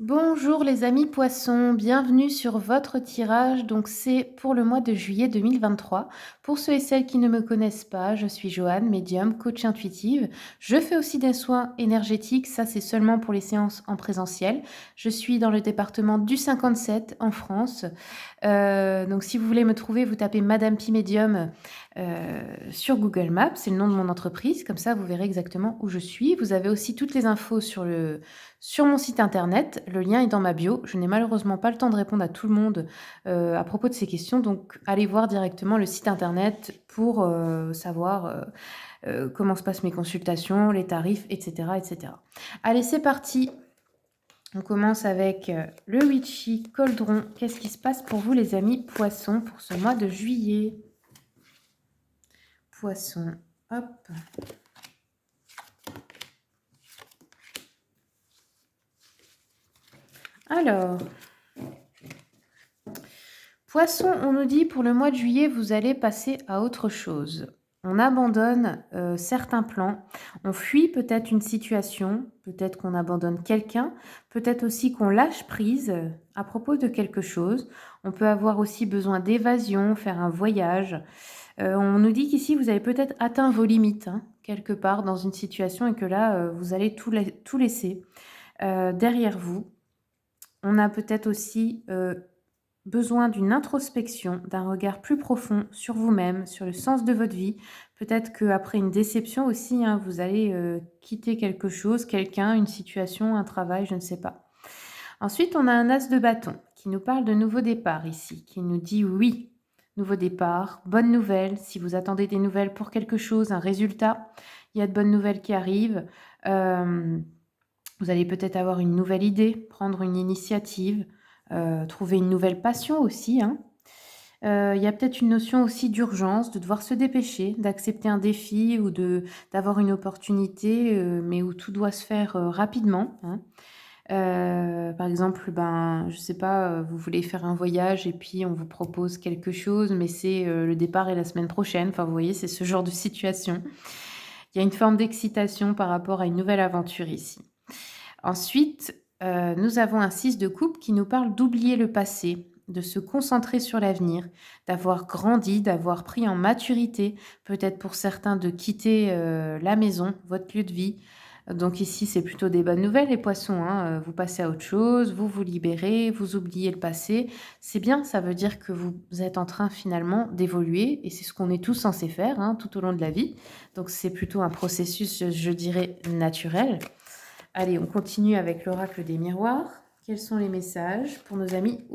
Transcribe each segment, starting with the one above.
Bonjour les amis poissons, bienvenue sur votre tirage. Donc c'est pour le mois de juillet 2023. Pour ceux et celles qui ne me connaissent pas, je suis Joanne, médium, coach intuitive. Je fais aussi des soins énergétiques, ça c'est seulement pour les séances en présentiel. Je suis dans le département du 57 en France. Donc si vous voulez me trouver, vous tapez Madame Pi Médium sur Google Maps, c'est le nom de mon entreprise, comme ça vous verrez exactement où je suis. Vous avez aussi toutes les infos sur mon site internet, le lien est dans ma bio. Je n'ai malheureusement pas le temps de répondre à tout le monde à propos de ces questions, donc allez voir directement le site internet pour savoir comment se passent mes consultations, les tarifs, etc. etc. Allez, c'est parti. On commence avec le Witchy Coldron. Qu'est-ce qui se passe pour vous les amis poissons pour ce mois de juillet? Poissons, hop. Alors, Poisson, on nous dit pour le mois de juillet, vous allez passer à autre chose. On abandonne certains plans, on fuit peut-être une situation, peut-être qu'on abandonne quelqu'un, peut-être aussi qu'on lâche prise à propos de quelque chose. On peut avoir aussi besoin d'évasion, faire un voyage. On nous dit qu'ici, vous avez peut-être atteint vos limites, hein, quelque part dans une situation et que là, vous allez tout laisser derrière vous. On a peut-être aussi besoin d'une introspection, d'un regard plus profond sur vous-même, sur le sens de votre vie. Peut-être qu'après une déception aussi, hein, vous allez quitter quelque chose, quelqu'un, une situation, un travail, je ne sais pas. Ensuite, on a un as de bâton qui nous parle de nouveau départ ici, qui nous dit oui, nouveau départ, bonne nouvelle. Si vous attendez des nouvelles pour quelque chose, un résultat, il y a de bonnes nouvelles qui arrivent. Vous allez peut-être avoir une nouvelle idée, prendre une initiative, trouver une nouvelle passion aussi, hein. Il y a peut-être une notion aussi d'urgence, de devoir se dépêcher, d'accepter un défi ou d'avoir une opportunité, mais où tout doit se faire, rapidement, hein. Par exemple, ben, je sais pas, vous voulez faire un voyage et puis on vous propose quelque chose, mais c'est, le départ est la semaine prochaine. Enfin, vous voyez, c'est ce genre de situation. Il y a une forme d'excitation par rapport à une nouvelle aventure ici. Ensuite, nous avons un 6 de coupe qui nous parle d'oublier le passé, de se concentrer sur l'avenir, d'avoir grandi, d'avoir pris en maturité, peut-être pour certains de quitter, la maison, votre lieu de vie. Donc ici, c'est plutôt des bonnes nouvelles les poissons, hein, vous passez à autre chose, vous vous libérez, vous oubliez le passé. C'est bien, ça veut dire que vous êtes en train finalement d'évoluer et c'est ce qu'on est tous censés faire, hein, tout au long de la vie. Donc c'est plutôt un processus, je dirais naturel. Allez, on continue avec l'oracle des miroirs. Quels sont les messages pour nos amis,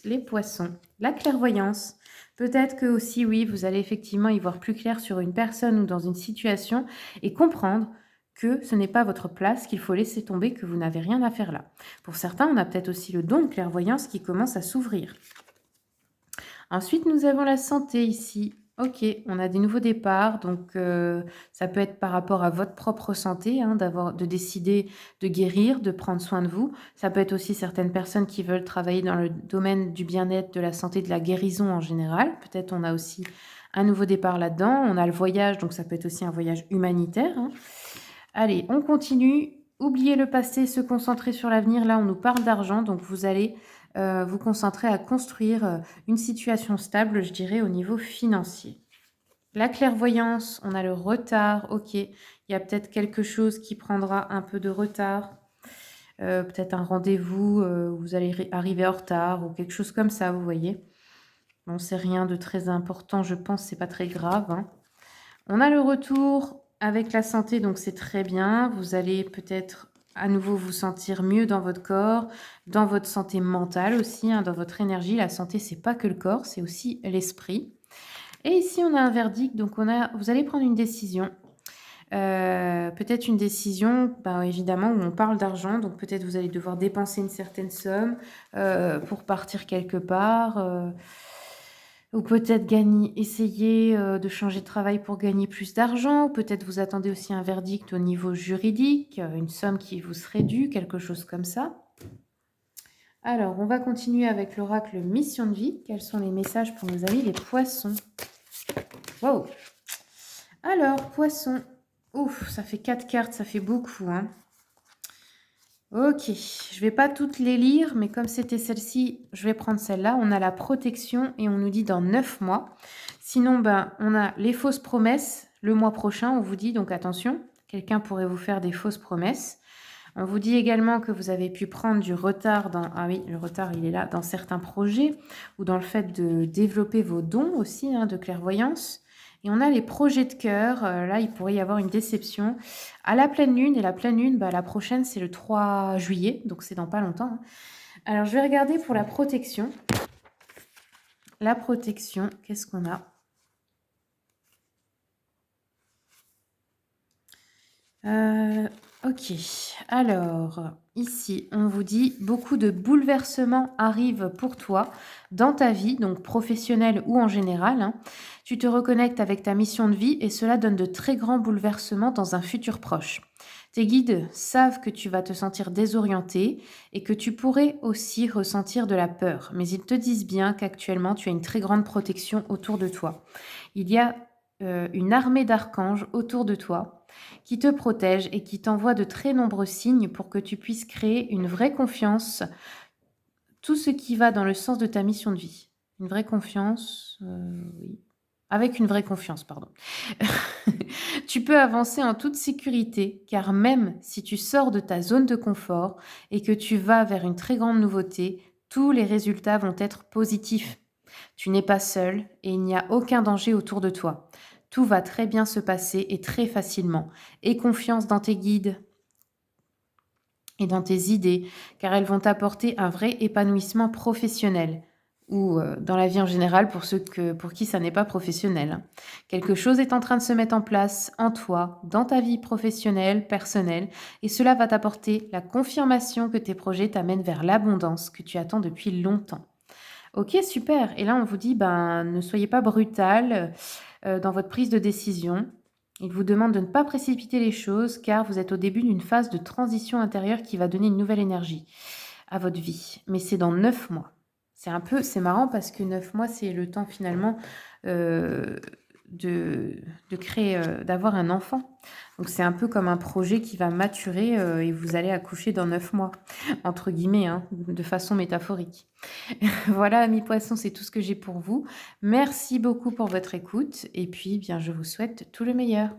les poissons? La clairvoyance. Peut-être que aussi, oui, vous allez effectivement y voir plus clair sur une personne ou dans une situation et comprendre que ce n'est pas votre place, qu'il faut laisser tomber, que vous n'avez rien à faire là. Pour certains, on a peut-être aussi le don de clairvoyance qui commence à s'ouvrir. Ensuite, nous avons la santé ici. Ok, on a des nouveaux départs, donc ça peut être par rapport à votre propre santé, hein, de décider de guérir, de prendre soin de vous. Ça peut être aussi certaines personnes qui veulent travailler dans le domaine du bien-être, de la santé, de la guérison en général. Peut-être on a aussi un nouveau départ là-dedans. On a le voyage, donc ça peut être aussi un voyage humanitaire, hein. Allez, on continue. Oubliez le passé, se concentrer sur l'avenir. Là, on nous parle d'argent, donc vous allez vous concentrer à construire une situation stable, je dirais, au niveau financier. La clairvoyance, on a le retard. Ok, il y a peut-être quelque chose qui prendra un peu de retard. Peut-être un rendez-vous où vous allez arriver en retard ou quelque chose comme ça, vous voyez. Bon, c'est rien de très important, je pense, c'est pas très grave, hein. On a le retour avec la santé, donc c'est très bien. Vous allez peut-être à nouveau vous sentir mieux dans votre corps, dans votre santé mentale aussi, hein, dans votre énergie. La santé, c'est pas que le corps, c'est aussi l'esprit. Et ici, on a un verdict, donc vous allez prendre une décision. Peut-être une décision, évidemment, où on parle d'argent, donc peut-être vous allez devoir dépenser une certaine somme pour partir quelque part. Ou peut-être essayer de changer de travail pour gagner plus d'argent. Ou peut-être vous attendez aussi un verdict au niveau juridique, une somme qui vous serait due, quelque chose comme ça. Alors, on va continuer avec l'oracle mission de vie. Quels sont les messages pour nos amis les poissons? Wow. Alors, poissons. Ouf, ça fait 4 cartes, ça fait beaucoup, hein. OK, je vais pas toutes les lire, mais comme c'était celle-ci, je vais prendre celle-là. On a la protection et on nous dit dans 9 mois. Sinon, ben, on a les fausses promesses le mois prochain, on vous dit, donc attention, quelqu'un pourrait vous faire des fausses promesses. On vous dit également que vous avez pu prendre du retard dans, ah oui, le retard, il est là, dans certains projets ou dans le fait de développer vos dons aussi, hein, de clairvoyance. Et on a les projets de cœur. Là, il pourrait y avoir une déception à la pleine lune. Et la pleine lune, bah, la prochaine, c'est le 3 juillet, donc c'est dans pas longtemps, hein. Alors, je vais regarder pour la protection. La protection, qu'est-ce qu'on a? OK. Alors, ici, on vous dit: «Beaucoup de bouleversements arrivent pour toi dans ta vie», donc professionnelle ou en général, hein. Tu te reconnectes avec ta mission de vie et cela donne de très grands bouleversements dans un futur proche. Tes guides savent que tu vas te sentir désorienté et que tu pourrais aussi ressentir de la peur, mais ils te disent bien qu'actuellement, tu as une très grande protection autour de toi. Il y a, une armée d'archanges autour de toi qui te protège et qui t'envoie de très nombreux signes pour que tu puisses créer une vraie confiance, tout ce qui va dans le sens de ta mission de vie. Une vraie confiance, oui, avec une vraie confiance, pardon. Tu peux avancer en toute sécurité, car même si tu sors de ta zone de confort et que tu vas vers une très grande nouveauté, tous les résultats vont être positifs. Tu n'es pas seul et il n'y a aucun danger autour de toi. Tout va très bien se passer et très facilement. Aie confiance dans tes guides et dans tes idées, car elles vont t'apporter un vrai épanouissement professionnel ou dans la vie en général pour qui ça n'est pas professionnel, hein. Quelque chose est en train de se mettre en place en toi, dans ta vie professionnelle, personnelle, et cela va t'apporter la confirmation que tes projets t'amènent vers l'abondance que tu attends depuis longtemps. OK, super. Et là, on vous dit, ben, ne soyez pas brutal, dans votre prise de décision. Il vous demande de ne pas précipiter les choses car vous êtes au début d'une phase de transition intérieure qui va donner une nouvelle énergie à votre vie. Mais c'est dans 9 mois. C'est marrant parce que 9 mois, c'est le temps finalement, heu, de créer, d'avoir un enfant. Donc c'est un peu comme un projet qui va maturer, et vous allez accoucher dans 9 mois, entre guillemets, hein, de façon métaphorique. Voilà, amis poissons, c'est tout ce que j'ai pour vous. Merci beaucoup pour votre écoute et puis, bien, je vous souhaite tout le meilleur.